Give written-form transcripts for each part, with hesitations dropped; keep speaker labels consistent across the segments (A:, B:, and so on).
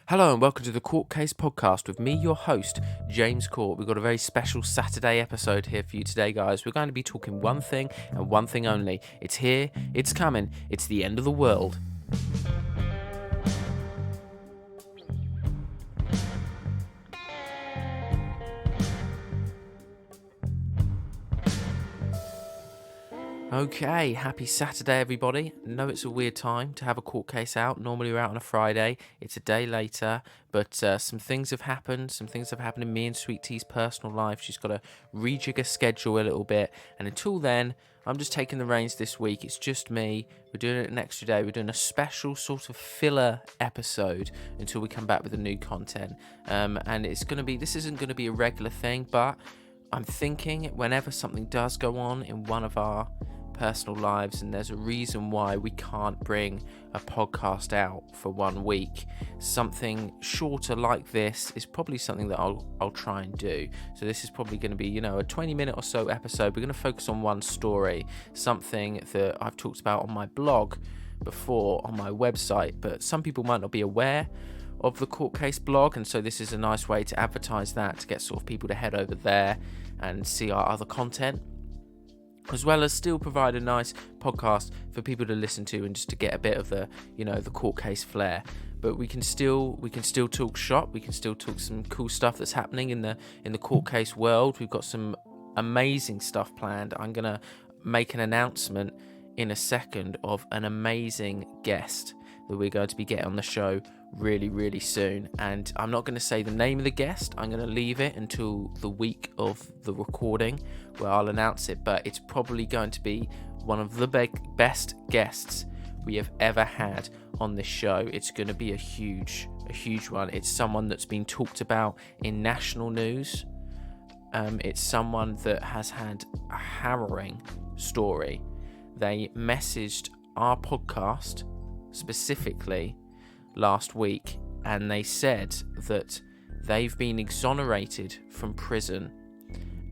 A: Hello and welcome to the Court Case Podcast with me, your host, James Court. We've got a very special Saturday episode here for you today, guys. We're going to be talking one thing and one thing only. It's here, it's coming, it's the end of the world. Okay, happy Saturday, everybody. I know it's a weird time to have a court case out. Normally we're out on a Friday. It's a day later, but some things have happened. Some things have happened in me and Sweet Tea's personal life. She's got to rejig her schedule a little bit. And until then, I'm just taking the reins this week. It's just me. We're doing it an extra day. We're doing a special sort of filler episode until we come back with the new content. And this isn't going to be a regular thing, but I'm thinking whenever something does go on in one of our personal lives and there's a reason why we can't bring a podcast out for 1 week, something shorter like this is probably something that I'll try and do. So this is probably going to be, a 20-minute or so episode. We're going to focus on one story, something that I've talked about on my blog before, on my website, but some people might not be aware of the Court Case blog, and so this is a nice way to advertise that, to get sort of people to head over there and see our other content, as well as still provide a nice podcast for people to listen to and just to get a bit of the court case flair. But we can still talk shop. We can still talk some cool stuff that's happening in the court case world. We've got some amazing stuff planned. I'm gonna make an announcement in a second of an amazing guest that we're going to be getting on the show really, really soon. And I'm not going to say the name of the guest. I'm going to leave it until the week of the recording where I'll announce it. But it's probably going to be one of the best guests we have ever had on this show. It's going to be a huge one. It's someone that's been talked about in national news. It's someone that has had a harrowing story. They messaged our podcast specifically last week, and they said that they've been exonerated from prison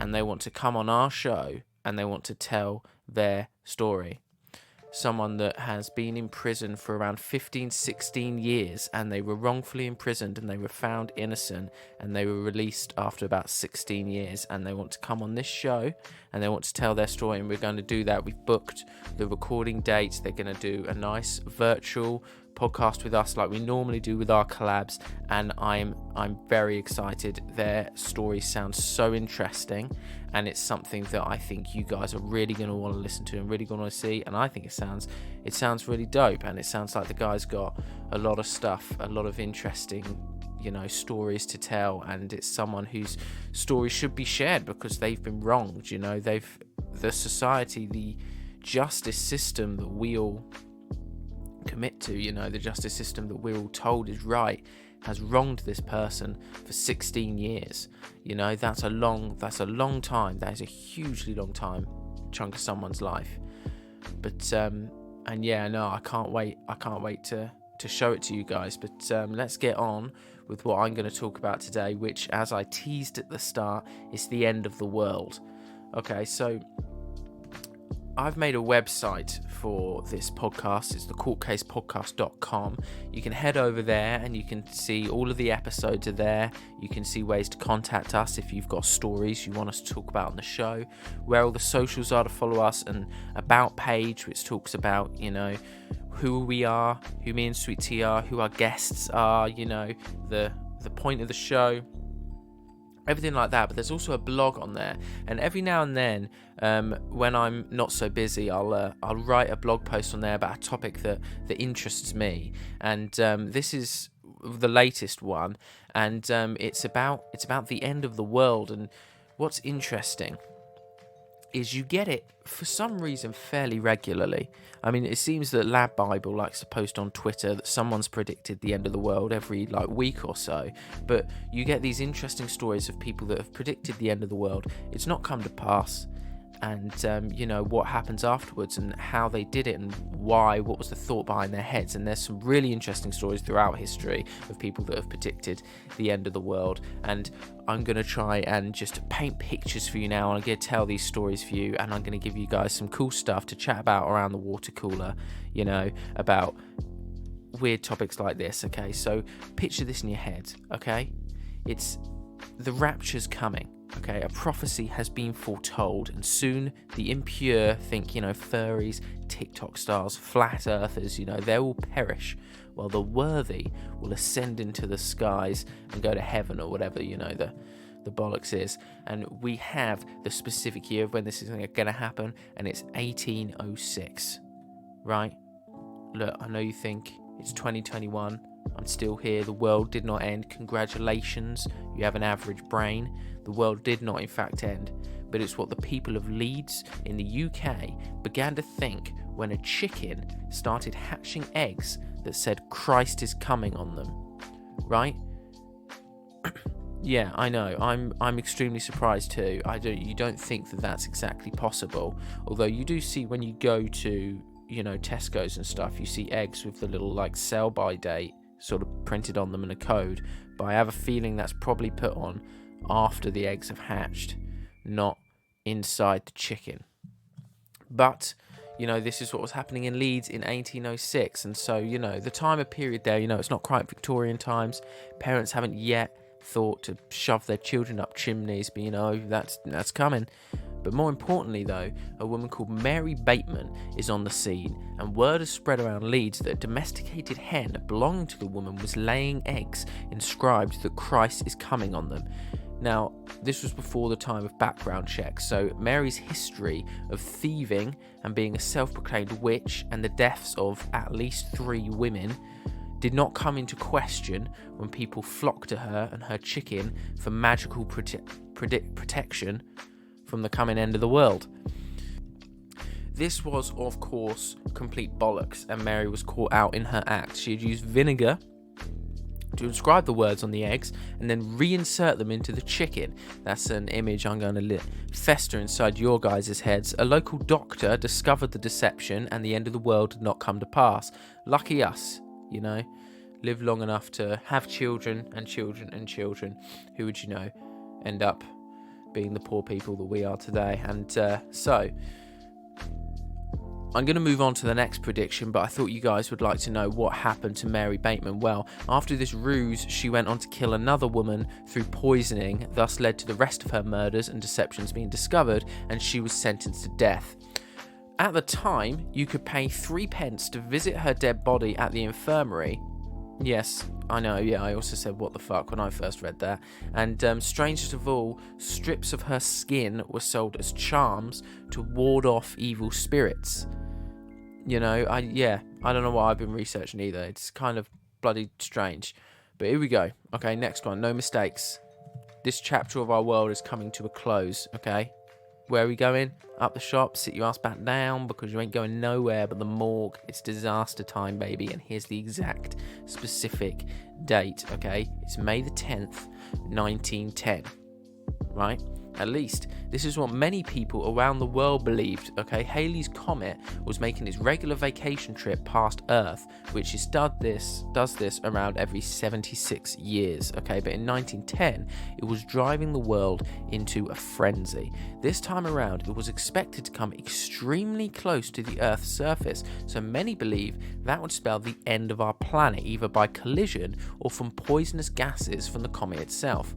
A: and they want to come on our show and they want to tell their story. Someone that has been in prison for around 15-16 years, and they were wrongfully imprisoned and they were found innocent and they were released after about 16 years, and they want to come on this show and they want to tell their story, and we're going to do that. We've booked the recording date. They're going to do a nice virtual podcast with us like we normally do with our collabs, and I'm very excited. Their story sounds so interesting, and it's something that I think you guys are really going to want to listen to and really going to see, and I think it sounds really dope, and it sounds like the guy's got a lot of stuff, a lot of interesting stories to tell, and it's someone whose story should be shared because they've been wronged. The society, the justice system that we all commit to, the justice system that we're all told is right, has wronged this person for 16 years. That's a long time. That is a hugely long time chunk of someone's life. But I can't wait to show it to you guys. But let's get on with what I'm going to talk about today, which, as I teased at the start, is the end of the world. Okay, so I've made a website for this podcast. It's thecourtcasepodcast.com. You can head over there and you can see all of the episodes are there. You can see ways to contact us if you've got stories you want us to talk about on the show, where all the socials are to follow us, and about page, which talks about, who we are, who me and Sweet Tea are, who our guests are, the point of the show, everything like that. But there's also a blog on there, and every now and then when I'm not so busy, I'll write a blog post on there about a topic that interests me, and this is the latest one, and it's about the end of the world. And what's interesting is you get it for some reason fairly regularly. I mean, it seems that Lab Bible likes to post on Twitter that someone's predicted the end of the world every week or so, but you get these interesting stories of people that have predicted the end of the world. It's not come to pass, and what happens afterwards and how they did it and why, what was the thought behind their heads. And there's some really interesting stories throughout history of people that have predicted the end of the world, and I'm going to try and just paint pictures for you now, and I'm going to tell these stories for you, and I'm going to give you guys some cool stuff to chat about around the water cooler, about weird topics like this, okay? So picture this in your head, okay? It's the rapture's coming, okay? A prophecy has been foretold, and soon the impure, think, furries, TikTok stars, flat earthers, they will perish, while the worthy will ascend into the skies and go to heaven, or whatever, the bollocks is. And we have the specific year of when this is going to happen, and it's 1806, right? Look, I know you think it's 2021. I'm still here. The world did not end. Congratulations. You have an average brain. The world did not, in fact, end. But it's what the people of Leeds in the UK began to think when a chicken started hatching eggs that said Christ is coming on them. Right? Yeah, I know. I'm extremely surprised too. You don't think that that's exactly possible. Although you do see when you go to, Tesco's and stuff, you see eggs with the little sell by date sort of printed on them in a code. But I have a feeling that's probably put on after the eggs have hatched, not inside the chicken. But this is what was happening in Leeds in 1806, and so the time of period there, it's not quite Victorian times. Parents haven't yet thought to shove their children up chimneys, but that's coming. But more importantly though, a woman called Mary Bateman is on the scene, and word has spread around Leeds that a domesticated hen belonging to the woman was laying eggs inscribed that Christ is coming on them. Now, this was before the time of background checks, so Mary's history of thieving and being a self-proclaimed witch and the deaths of at least 3 women did not come into question when people flocked to her and her chicken for magical protection from the coming end of the world. This was, of course, complete bollocks, and Mary was caught out in her act. She had used vinegar to inscribe the words on the eggs and then reinsert them into the chicken. That's an image I'm going to fester inside your guys' heads. A local doctor discovered the deception, and the end of the world did not come to pass. Lucky us, live long enough to have children and children and children who would, end up being the poor people that we are today. And so I'm going to move on to the next prediction, but I thought you guys would like to know what happened to Mary Bateman. Well, after this ruse, she went on to kill another woman through poisoning, thus led to the rest of her murders and deceptions being discovered, and she was sentenced to death. At the time, you could pay 3 pence to visit her dead body at the infirmary. Yes, I know, yeah, I also said what the fuck when I first read that. And strangest of all, strips of her skin were sold as charms to ward off evil spirits. I don't know what I've been researching either. It's kind of bloody strange. But here we go. Okay, next one. No mistakes. This chapter of our world is coming to a close, okay? Where are we going? Up the shop, sit your ass back down, because you ain't going nowhere but the morgue. It's disaster time, baby. And here's the exact specific date, okay? It's May the 10th, 1910, right? At least, this is what many people around the world believed, okay? Halley's Comet was making its regular vacation trip past Earth, which does this around every 76 years, okay? But in 1910, it was driving the world into a frenzy. This time around, it was expected to come extremely close to the Earth's surface, so many believe that would spell the end of our planet, either by collision or from poisonous gases from the comet itself.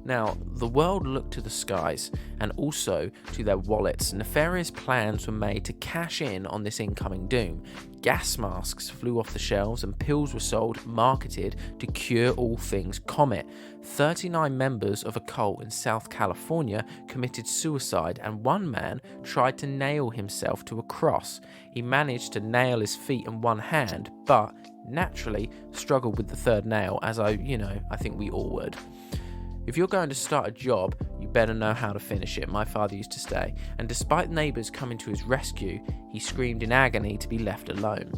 A: Now, the world looked to the skies and also to their wallets. Nefarious plans were made to cash in on this incoming doom. Gas masks flew off the shelves and pills were sold, marketed to cure all things comet. 39 members of a cult in South California committed suicide, and one man tried to nail himself to a cross. He managed to nail his feet and one hand, but naturally struggled with the third nail, as I think we all would. If you're going to start a job, you better know how to finish it, my father used to say, and despite neighbours coming to his rescue, he screamed in agony to be left alone.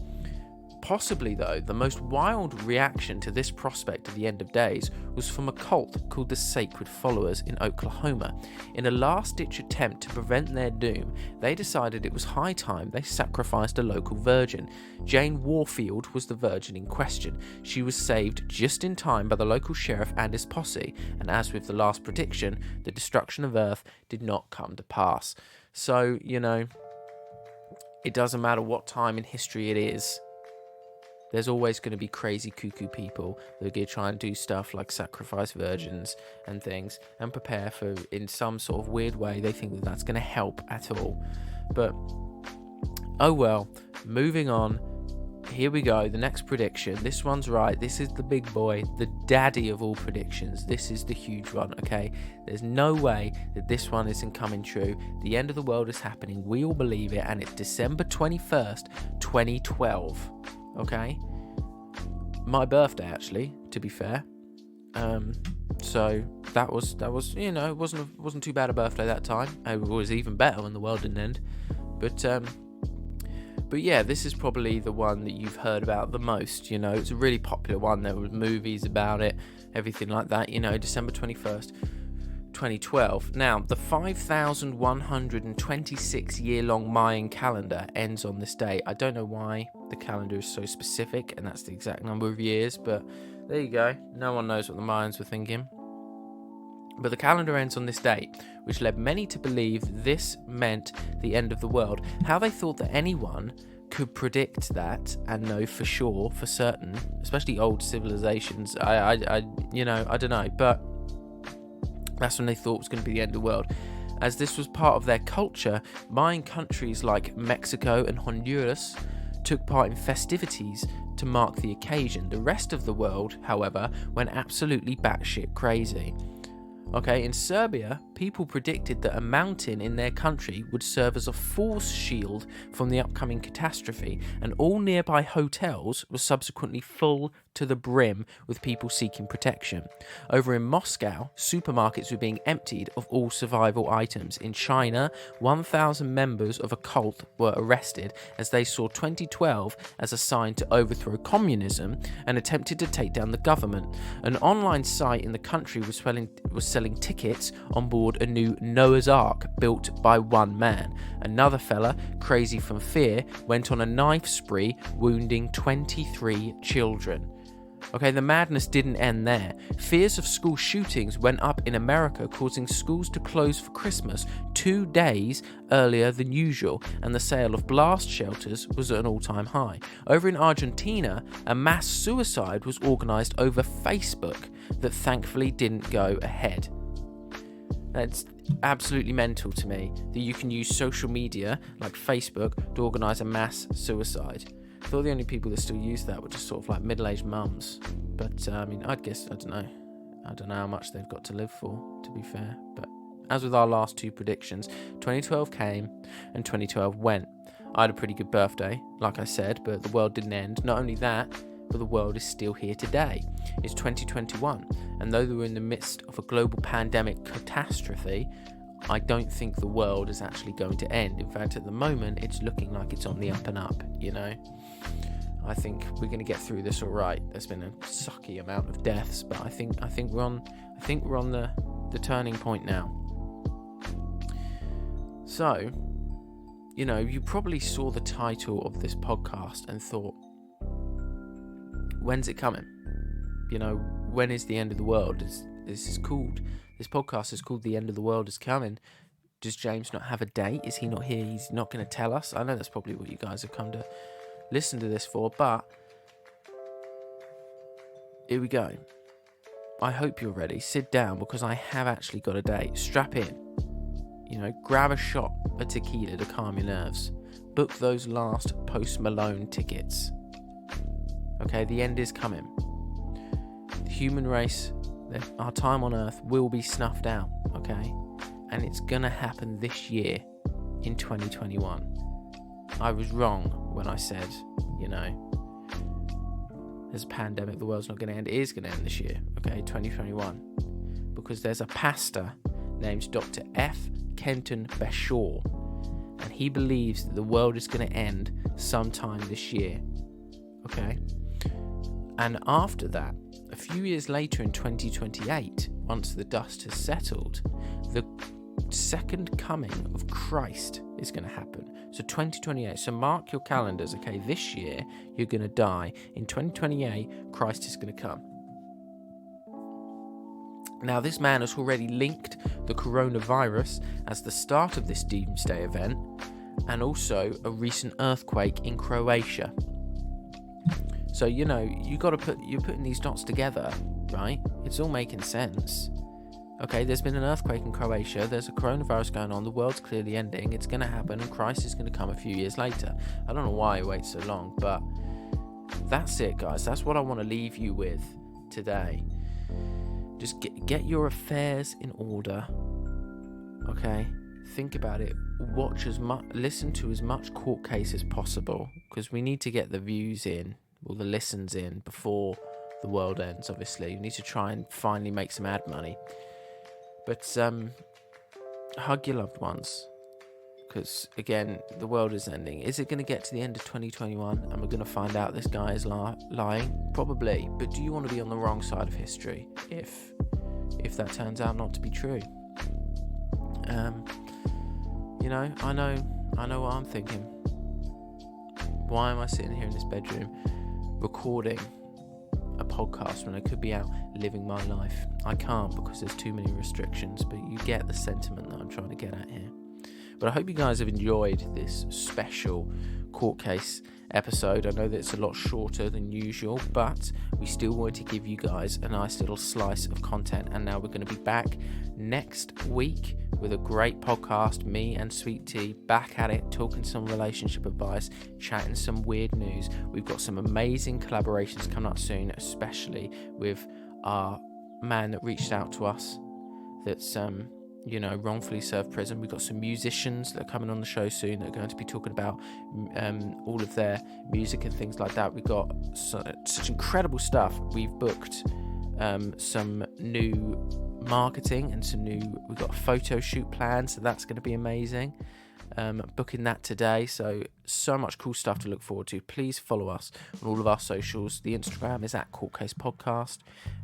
A: Possibly, though, the most wild reaction to this prospect of the end of days was from a cult called the Sacred Followers in Oklahoma. In a last-ditch attempt to prevent their doom, they decided it was high time they sacrificed a local virgin. Jane Warfield was the virgin in question. She was saved just in time by the local sheriff and his posse, and as with the last prediction, the destruction of Earth did not come to pass. So, it doesn't matter what time in history it is. there's always going to be crazy cuckoo people that are going to try and do stuff like sacrifice virgins and things and prepare for, in some sort of weird way, they think that that's going to help at all. But, oh well, moving on. Here we go, the next prediction. This one's right. This is the big boy, the daddy of all predictions. This is the huge one, okay? There's no way that this one isn't coming true. The end of the world is happening. We all believe it, and it's December 21st, 2012, okay? My birthday, actually, to be fair. So that was you know, it wasn't too bad a birthday that time. It was even better when the world didn't end. But yeah, this is probably the one that you've heard about the most. You know, it's a really popular one. There were movies about it, everything like that. You know, December 21st, 2012. Now, the 5,126-year-long Mayan calendar ends on this day. I don't know why the calendar is so specific, and that's the exact number of years, but there you go. No one knows what the Mayans were thinking. But the calendar ends on this date, which led many to believe this meant the end of the world. How they thought that anyone could predict that and know for sure, for certain, especially old civilizations, I don't know, but that's when they thought it was going to be the end of the world. As this was part of their culture, Mayan countries like Mexico and Honduras took part in festivities to mark the occasion. The rest of the world, however, went absolutely batshit crazy. Okay, in Serbia, people predicted that a mountain in their country would serve as a force shield from the upcoming catastrophe, and all nearby hotels were subsequently full to the brim with people seeking protection. Over in Moscow, supermarkets were being emptied of all survival items. In China, 1,000 members of a cult were arrested as they saw 2012 as a sign to overthrow communism and attempted to take down the government. An online site in the country was selling tickets on board a new Noah's Ark built by one man. Another fella, crazy from fear, went on a knife spree, wounding 23 children. Okay, the madness didn't end there. Fears of school shootings went up in America, causing schools to close for Christmas 2 days earlier than usual, and the sale of blast shelters was at an all-time high. Over in Argentina, a mass suicide was organised over Facebook that thankfully didn't go ahead. That's absolutely mental to me, that you can use social media like Facebook to organise a mass suicide. I thought the only people that still use that were just sort of like middle-aged mums. But, I don't know how much they've got to live for, to be fair. But as with our last two predictions, 2012 came and 2012 went. I had a pretty good birthday, like I said, but the world didn't end. Not only that, but the world is still here today. It's 2021, and though we're in the midst of a global pandemic catastrophe, I don't think the world is actually going to end. In fact, at the moment, it's looking like it's on the up and up, you know. I think we're going to get through this all right. There's been a sucky amount of deaths, but I think we're on the turning point now. So, you know, you probably saw the title of this podcast and thought, when's it coming? You know, when is the end of the world? This podcast is called The End of the World is Coming. Does James not have a date? Is he not here? He's not going to tell us? I know that's probably what you guys have come to listen to this for, but here we go. I hope you're ready. Sit down, because I have actually got a date. Strap in. You know, grab a shot of tequila to calm your nerves. Book those last Post Malone tickets. Okay, the end is coming. The human race, our time on Earth will be snuffed out, okay? And it's gonna happen this year, in 2021. I was wrong when I said, you know, there's a pandemic, the world's not gonna end. It is gonna end this year, okay, 2021. Because there's a pastor named Dr. F. Kenton Bashaw, and he believes that the world is gonna end sometime this year, okay? And after that, a few years later in 2028, once the dust has settled, the second coming of Christ is going to happen. So 2028, so mark your calendars, okay? This year, you're going to die. In 2028, Christ is going to come. Now, this man has already linked the coronavirus as the start of this doomsday event, and also a recent earthquake in Croatia. So, you know, you're putting these dots together, right? It's all making sense. Okay, there's been an earthquake in Croatia, there's a coronavirus going on, the world's clearly ending, it's going to happen, and Christ is going to come a few years later. I don't know why he waits so long, but that's it, guys. That's what I want to leave you with today. Just get your affairs in order, okay? Think about it. Listen to as much court case as possible, because we need to get the views in, or the listens in, before the world ends, obviously. You need to try and finally make some ad money. But hug your loved ones, because again, the world is ending. Is it going to get to the end of 2021 and we're going to find out this guy is lying? Probably. But do you want to be on the wrong side of history if that turns out not to be true? You know, I know what I'm thinking. Why am I sitting here in this bedroom recording a podcast when I could be out living my life? I can't, because there's too many restrictions, but you get the sentiment that I'm trying to get at here. But I hope you guys have enjoyed this special court case episode. I know that it's a lot shorter than usual, but we still want to give you guys a nice little slice of content. And now we're going to be back next week with a great podcast. Me and Sweet Tea back at it, talking some relationship advice, chatting some weird news. We've got some amazing collaborations coming up soon, especially with our man that reached out to us that's wrongfully served prison. We've got some musicians that are coming on the show soon that are going to be talking about all of their music and things like that. We've got such incredible stuff. We've booked some new marketing and we've got a photo shoot planned, so that's going to be amazing. Booking that today, so much cool stuff to look forward to. Please follow us on all of our socials. The Instagram is at Court Case Podcast.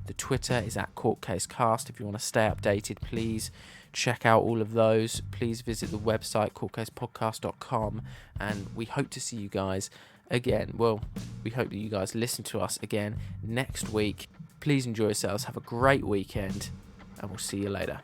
A: The Twitter is at Court Case Cast. If you want to stay updated, please check out all of those. Please visit the website courtcasepodcast.com, and we hope to see you guys again. Well, we hope that you guys listen to us again next week. Please enjoy yourselves, have a great weekend, and we'll see you later.